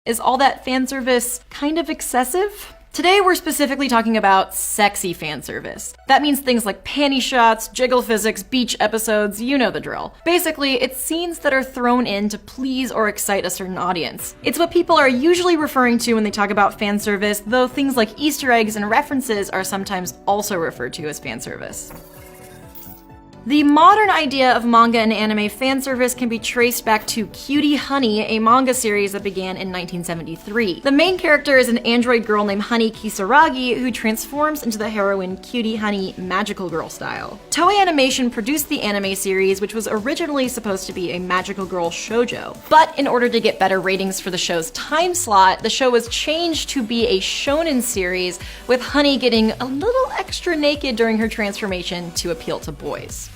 Is all that fan service kind of excessive? Today we're specifically talking about sexy fan service. That means things like panty shots, jiggle physics, beach episodes, you know the drill. Basically, it's scenes that are thrown in to please or excite a certain audience. It's what people are usually referring to when they talk about fan service, though things like Easter eggs and references are sometimes also referred to as fan service. The modern idea of manga and anime fan service can be traced back to Cutie Honey, a manga series that began in 1973. The main character is an android girl named Honey Kisaragi who transforms into the heroine Cutie Honey magical girl style. Toei Animation produced the anime series, which was originally supposed to be a magical girl shoujo. But in order to get better ratings for the show's time slot, the show was changed to be a shonen series, with Honey getting a little extra naked during her transformation to appeal to boys.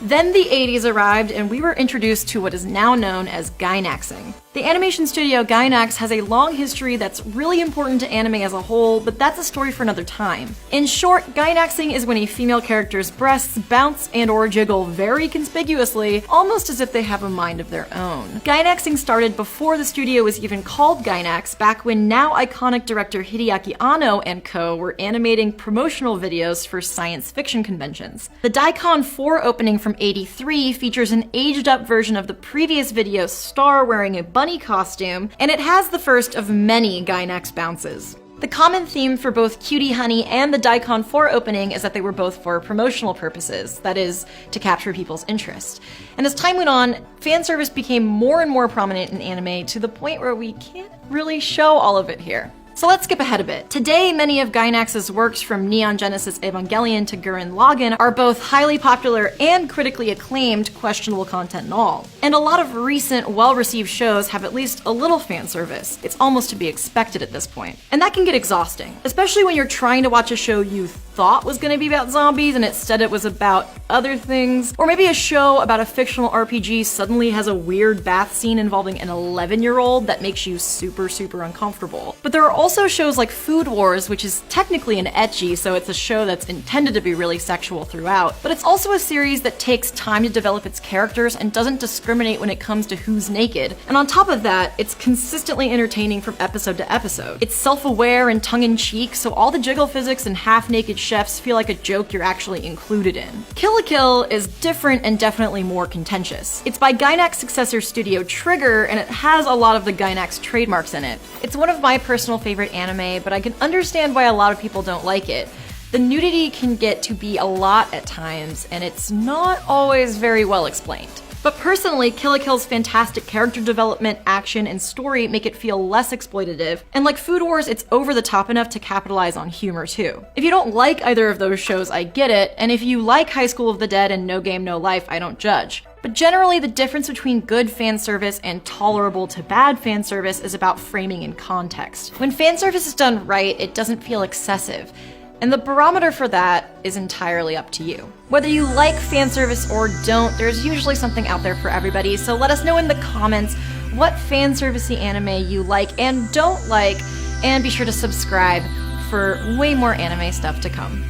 Then the 80s arrived and we were introduced to what is now known as Gainaxing. The animation studio Gainax has a long history that's really important to anime as a whole, but that's a story for another time. In short, Gainaxing is when a female character's breasts bounce and or jiggle very conspicuously, almost as if they have a mind of their own. Gainaxing started before the studio was even called Gainax, back when now iconic director Hideaki Anno and co. were animating promotional videos for science fiction conventions. The Daikon 4 opening from '83 features an aged-up version of the previous video's star wearing a bunny costume, and it has the first of many Gainax bounces. The common theme for both Cutie Honey and the Daikon 4 opening is that they were both for promotional purposes, that is, to capture people's interest. And as time went on, fan service became more and more prominent in anime to the point where we can't really show all of it here. So let's skip ahead a bit. Today, many of Gainax's works from Neon Genesis Evangelion to Gurren Lagann are both highly popular and critically acclaimed, questionable content and all. And a lot of recent, well-received shows have at least a little fan service. It's almost to be expected at this point. And that can get exhausting, especially when you're trying to watch a show you thought was gonna be about zombies and instead it was about other things. Or maybe a show about a fictional RPG suddenly has a weird bath scene involving an 11-year-old that makes you super uncomfortable. But there are also shows like Food Wars, which is technically an ecchi, so it's a show that's intended to be really sexual throughout, but it's also a series that takes time to develop its characters and doesn't discriminate when it comes to who's naked. And on top of that, it's consistently entertaining from episode to episode. It's self-aware and tongue-in-cheek, so all the jiggle physics and half-naked chefs feel like a joke you're actually included in. Kill la Kill is different and definitely more contentious. It's by Gainax successor studio Trigger, and it has a lot of the Gainax trademarks in it. It's one of my personal favorite anime, but I can understand why a lot of people don't like it. The nudity can get to be a lot at times, and it's not always very well explained. But personally, Kill la Kill's fantastic character development, action, and story make it feel less exploitative, and like Food Wars, it's over the top enough to capitalize on humor too. If you don't like either of those shows, I get it, and if you like High School of the Dead and No Game No Life, I don't judge. But generally, the difference between good fan service and tolerable to bad fan service is about framing and context. When fan service is done right, it doesn't feel excessive. And the barometer for that is entirely up to you. Whether you like fan service or don't, there's usually something out there for everybody, so let us know in the comments what fan servicey anime you like and don't like, and be sure to subscribe for way more anime stuff to come.